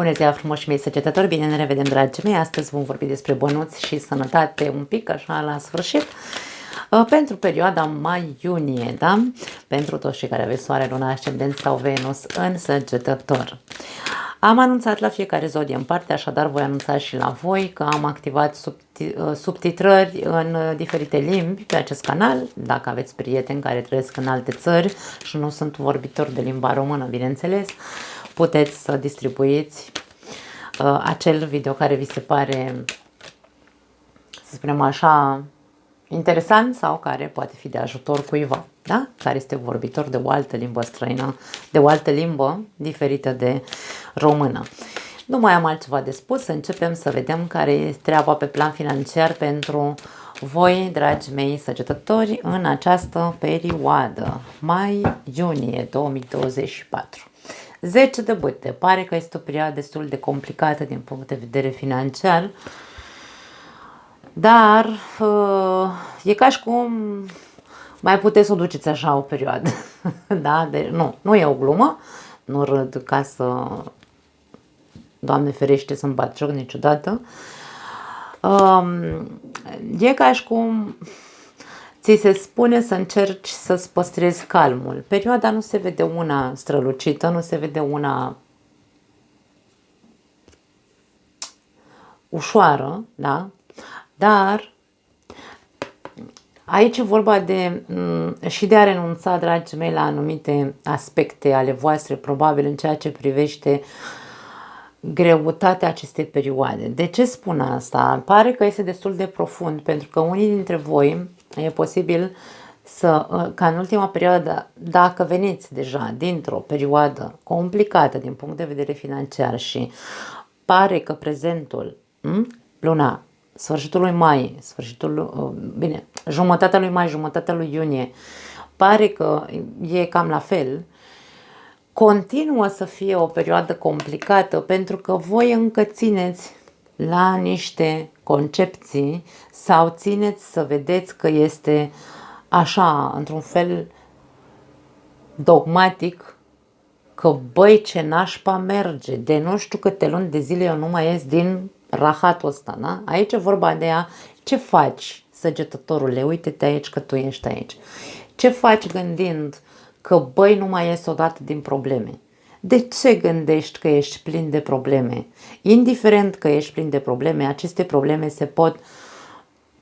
Bună ziua frumoși mei săgetători, bine ne revedem dragii mei. Astăzi vom vorbi despre bănuți și sănătate un pic așa la sfârșit. Pentru perioada mai-iunie, da? Pentru toți cei care aveți soare, luna, ascendent sau Venus în Săgetător. Am anunțat la fiecare zodie în parte, așadar voi anunța și la voi că am activat subtitrări în diferite limbi pe acest canal. Dacă aveți prieteni care trăiesc în alte țări și nu sunt vorbitori de limba română, bineînțeles, puteți să distribuiți acel video care vi se pare, să spunem așa, interesant sau care poate fi de ajutor cuiva, da? Care este vorbitor de o altă limbă străină, de o altă limbă diferită de română. Nu mai am altceva de spus, începem să vedem care este treaba pe plan financiar pentru voi, dragi mei săgetători, în această perioadă, mai-iunie 2024. 10 de bâte, pare că este o perioadă destul de complicată din punct de vedere financiar, dar e ca și cum mai puteți să o duceți așa o perioadă. Da? Deci, nu e o glumă, nu râd ca să, Doamne ferește, să-mi bat joc niciodată. E ca și cum ți se spune să încerci să-ți păstrezi calmul. Perioada nu se vede una strălucită, nu se vede una ușoară, da? Dar aici e vorba de și de a renunța, dragii mei, la anumite aspecte ale voastre, probabil în ceea ce privește greutatea acestei perioade. De ce spun asta? Pare că este destul de profund, pentru că unii dintre voi e posibil ca în ultima perioadă, dacă veniți deja dintr-o perioadă complicată din punct de vedere financiar și pare că prezentul, luna, sfârșitul lui mai, jumătatea lui mai, jumătatea lui iunie, pare că e cam la fel, continuă să fie o perioadă complicată pentru că voi încă țineți la niște concepții sau țineți să vedeți că este așa, într-un fel dogmatic, că băi, ce nașpa merge, de nu știu câte luni de zile eu nu mai ies din rahatul ăsta, da? Aici e vorba de ce faci, săgetătorule, uite-te aici că tu ești aici. Ce faci gândind că băi, nu mai ies odată din probleme? De ce gândești că ești plin de probleme? Indiferent că ești plin de probleme, aceste probleme se pot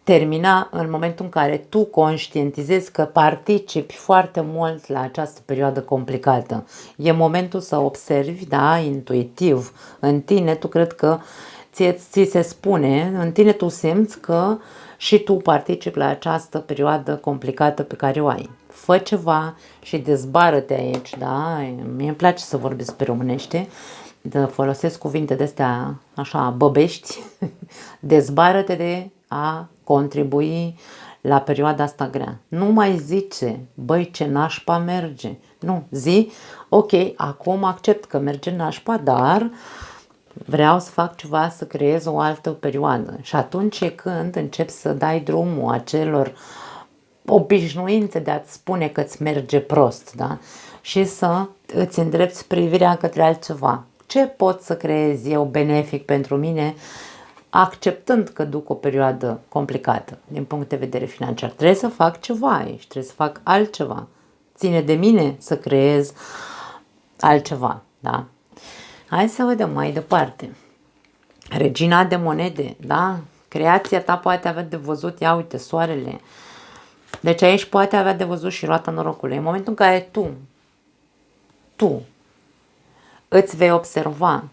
termina în momentul în care tu conștientizezi că participi foarte mult la această perioadă complicată. E momentul să observi, da, intuitiv, în tine, tu cred că ți se spune, în tine tu simți că și tu participi la această perioadă complicată pe care o ai. Fă ceva și dezbară-te aici, da? Mie îmi place să vorbesc pe românește, folosesc cuvinte de-astea așa băbești, dezbară-te de a contribui la perioada asta grea. Nu mai zice, băi, ce nașpa merge. Nu, zi, ok, acum accept că merge nașpa, dar vreau să fac ceva, să creez o altă perioadă. Și atunci e când începi să dai drumul acelor obișnuințe de a-ți spune că îți merge prost, da? Și să îți îndrepți privirea către altceva. Ce pot să creez eu benefic pentru mine, acceptând că duc o perioadă complicată din punct de vedere financiar? Trebuie să fac ceva aici, trebuie să fac altceva. Ține de mine să creez altceva, da? Hai să vedem mai departe. Regina de monede, da? Creația ta poate avea de văzut, ia uite, soarele. Deci aici poate avea de văzut și roata norocului. În momentul în care tu îți vei observa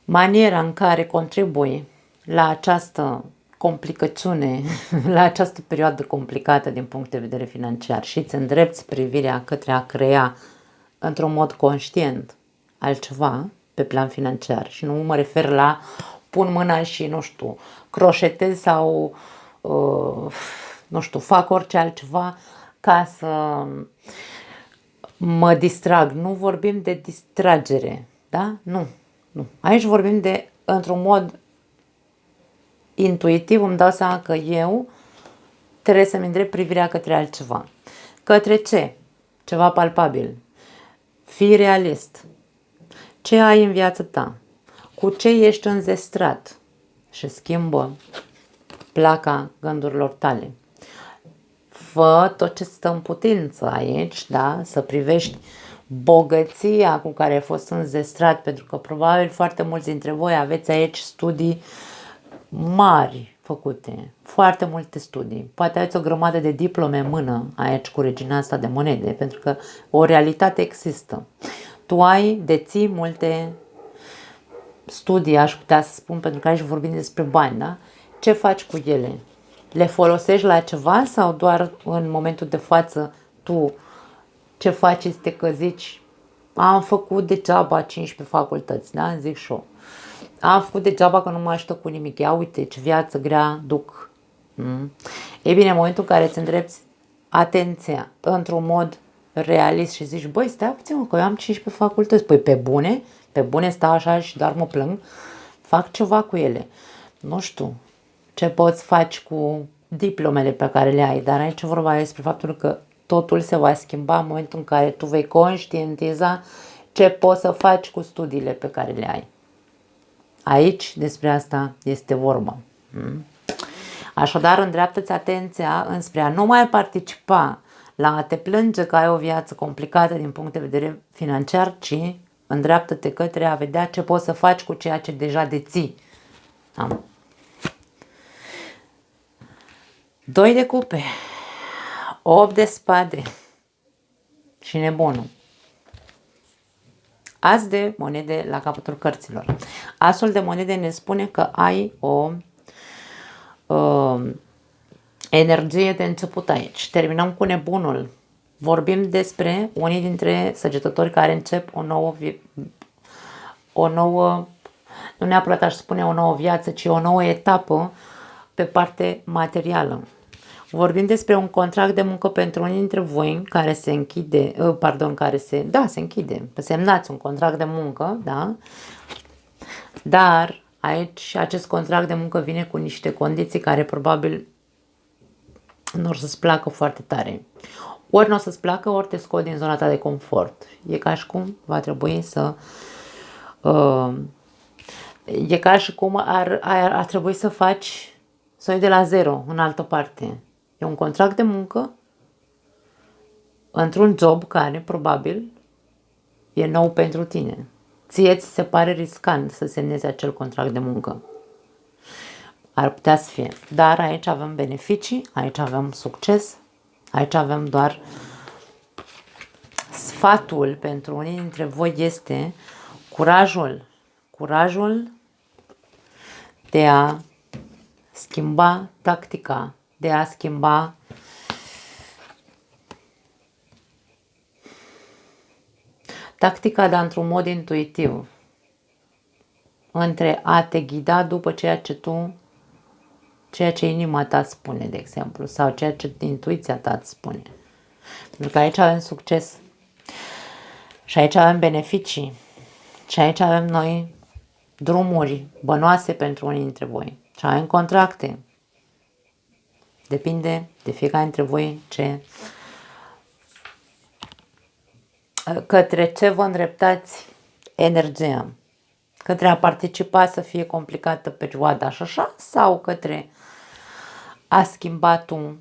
maniera în care contribui la această complicăciune, la această perioadă complicată din punct de vedere financiar și îți îndrepți privirea către a crea într-un mod conștient altceva pe plan financiar. Și nu mă refer la pun mâna și, nu știu, croșetez sau, nu știu, fac orice altceva ca să mă distrag. Nu vorbim de distragere, da? Nu. Aici vorbim de, într-un mod intuitiv, îmi dau seama că eu trebuie să-mi îndrept privirea către altceva. Către ce? Ceva palpabil. Fii realist. Ce ai în viața ta? Cu ce ești înzestrat? Și schimbă placa gândurilor tale. Fă tot ce stă în putință aici, da? Să privești bogăția cu care ai fost înzestrat, pentru că probabil foarte mulți dintre voi aveți aici studii mari făcute, foarte multe studii. Poate aveți o grămadă de diplome în mână aici cu regina asta de monede, pentru că o realitate există. Tu deții multe studii, aș putea să spun, pentru că aici vorbim despre bani, da? Ce faci cu ele? Le folosești la ceva sau doar în momentul de față tu ce faci este că zici am făcut degeaba 15 facultăți, da? Zic și eu. Am făcut degeaba că nu mă ajută cu nimic. Ia uite ce viață grea duc. Ei bine, în momentul în care îți îndrepți atenția într-un mod realist și zici, băi, stai puțin, mă, că eu am 15 facultăți. Păi pe bune stau așa și doar mă plâng, fac ceva cu ele. Nu știu ce poți face cu diplomele pe care le ai, dar aici vorba despre faptul că totul se va schimba în momentul în care tu vei conștientiza ce poți să faci cu studiile pe care le ai. Aici despre asta este vorba. Așadar, îndreaptă-ți atenția înspre a nu mai participa la a te plânge că ai o viață complicată din punct de vedere financiar, ci îndreaptă-te către a vedea ce poți să faci cu ceea ce deja deții. Da? 2 de cupe, 8 de spade și nebunul. As de monede la capătul cărților. Asul de monede ne spune că ai o energie de început aici. Terminăm cu nebunul. Vorbim despre unii dintre săgetători care încep o nouă, nu neapărat aș spune o nouă viață, ci o nouă etapă pe parte materială. Vorbim despre un contract de muncă pentru unii dintre voi care se închide, se închide. Semnați un contract de muncă, da? Dar aici acest contract de muncă vine cu niște condiții care probabil nu o să-ți placă foarte tare. Ori nu o să-ți placă, ori te scot din zona ta de confort. E ca și cum va trebui să... e ca și cum ar trebui să faci, să iei de la zero în altă parte. E un contract de muncă într-un job care probabil e nou pentru tine. Ție ți se pare riscant să semnezi acel contract de muncă. Ar putea să fie. Dar aici avem beneficii, aici avem succes, aici avem doar sfatul pentru unii dintre voi este curajul de a schimba tactica, de a schimba tactica, dar într-un mod intuitiv, între a te ghida după ceea ce inima ta spune, de exemplu, sau ceea ce intuiția ta îți spune. Pentru că aici avem succes și aici avem beneficii și aici avem noi drumuri bănoase pentru unii dintre voi și avem contracte. Depinde de fiecare dintre voi către ce vă îndreptați energia. Către a participa să fie complicată perioada și așa, sau către a schimba tu.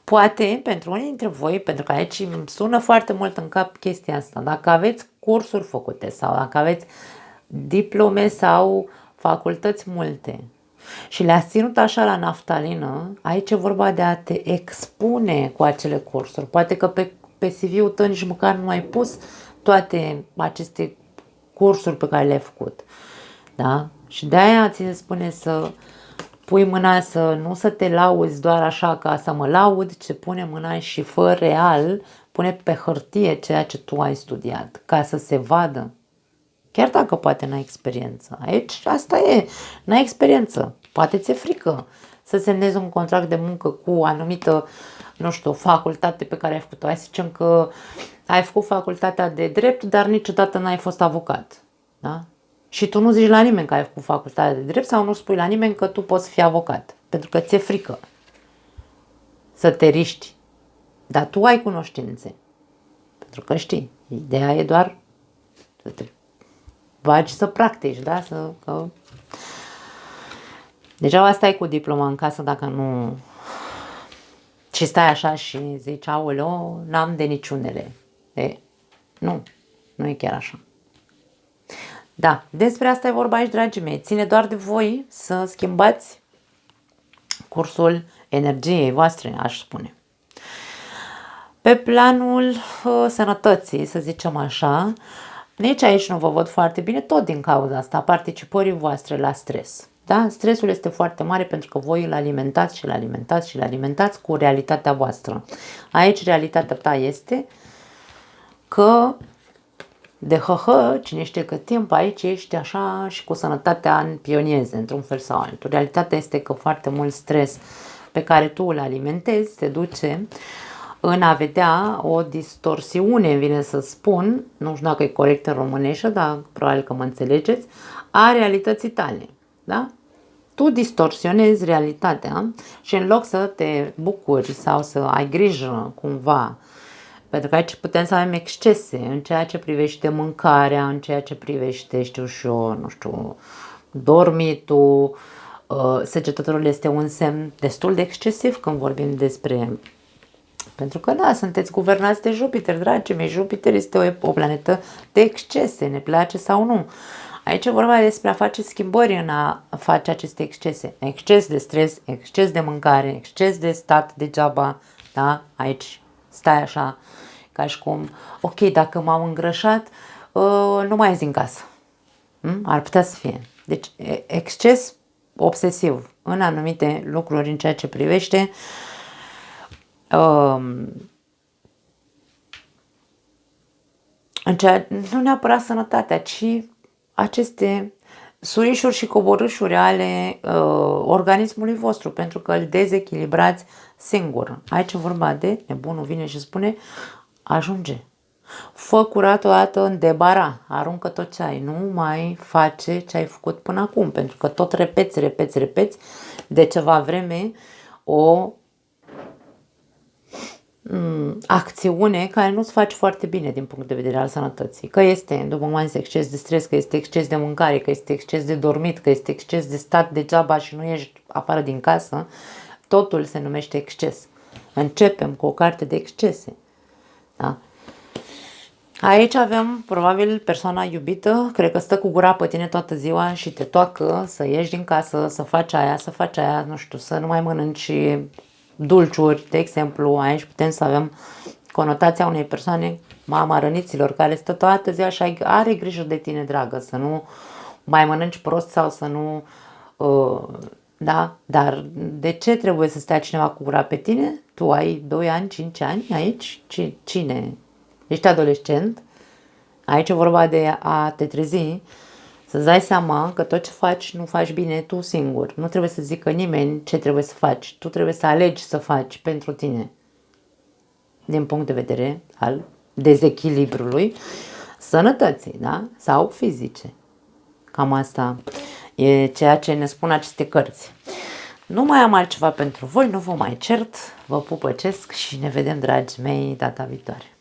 Poate pentru unii dintre voi, pentru că aici îmi sună foarte mult în cap chestia asta, dacă aveți cursuri făcute sau dacă aveți diplome sau facultăți multe și le-ați ținut așa la naftalină, aici e vorba de a te expune cu acele cursuri. Poate că pe CV-ul tău nici măcar nu ai pus toate aceste cursuri pe care le-ai făcut. Da? Și de-aia ți se spune să pui mâna, să te lauzi doar așa ca să mă laud, ci pune mâna și fă real, pune pe hârtie ceea ce tu ai studiat, ca să se vadă. Chiar dacă poate n-ai experiență. Aici asta e, n-ai experiență. Poate ți-e frică să semnezi un contract de muncă cu o anumită, nu știu, facultate pe care ai făcut-o. Hai să zicem că ai făcut facultatea de drept, dar niciodată n-ai fost avocat. Da? Și tu nu zici la nimeni că ai făcut facultatea de drept sau nu spui la nimeni că tu poți fi avocat. Pentru că ți-e frică să te riști. Dar tu ai cunoștințe. Pentru că știi, ideea e doar să te bagi să practici, da? Degeaba stai cu diploma în casă dacă nu... Și stai așa și zici, aoleo, n-am de niciunele. Nu e chiar așa. Da, despre asta e vorba aici, dragii mei. Ține doar de voi să schimbați cursul energiei voastre, aș spune. Pe planul sănătății, să zicem așa, nici aici nu vă văd foarte bine, tot din cauza asta, participării voastre la stres. Da? Stresul este foarte mare pentru că voi îl alimentați și îl alimentați și îl alimentați cu realitatea voastră. Aici realitatea ta este că de cine știe cât timp aici ești așa și cu sănătatea în pionieze, într-un fel sau altul. Realitatea este că foarte mult stres pe care tu îl alimentezi te duce în a vedea o distorsiune, îmi vine să spun, nu știu dacă e corect în româneșă, dar probabil că mă înțelegeți, a realității tale. Da? Tu distorsionezi realitatea și în loc să te bucuri sau să ai grijă cumva, pentru că aici putem să avem excese în ceea ce privește mâncarea, în ceea ce privește, dormitul. Săgetătorul este un semn destul de excesiv când vorbim despre... Pentru că, da, sunteți guvernați de Jupiter, dragii mei. Jupiter este o planetă de excese, ne place sau nu. Aici e vorba despre a face schimbări în a face aceste excese. Exces de stres, exces de mâncare, exces de stat degeaba, da? Aici stai așa, ca și cum, ok, dacă m-am îngrășat, nu mai ies din casă. Ar putea să fie. Deci, exces obsesiv în anumite lucruri în ceea ce privește nu neapărat sănătatea, ci aceste surișuri și coborâșuri ale organismului vostru, pentru că îl dezechilibrați singur. Aici e vorba de, nebunul vine și spune, ajunge. Fă curat o dată în debara, aruncă tot ce ai, nu mai face ce ai făcut până acum, pentru că tot repeți de ceva vreme o acțiune care nu-ți face foarte bine din punct de vedere al sănătății. Că este, după cum am zis, exces de stres, că este exces de mâncare, că este exces de dormit, că este exces de stat degeaba și nu ești afară din casă, totul se numește exces. Începem cu o carte de excese. Da? Aici avem, probabil, persoana iubită, cred că stă cu gura pe tine toată ziua și te toacă să ieși din casă, să faci aia, nu știu, să nu mai mănânci dulciuri, de exemplu. Aici putem să avem conotația unei persoane, mama răniților, care stă toată ziua și are grijă de tine, dragă, să nu mai mănânci prost sau să nu... da? Dar de ce trebuie să stea cineva cu gura pe tine? Tu ai 2 ani, 5 ani aici? Cine? Ești adolescent? Aici e vorba de a te trezi, să-ți dai seama că tot ce faci nu faci bine tu singur. Nu trebuie să zică nimeni ce trebuie să faci. Tu trebuie să alegi să faci pentru tine. Din punct de vedere al dezechilibrului sănătății, da? Sau fizice. Cam asta e ceea ce ne spun aceste cărți. Nu mai am altceva pentru voi, nu vă mai cert, vă pupăcesc și ne vedem, dragi mei, data viitoare.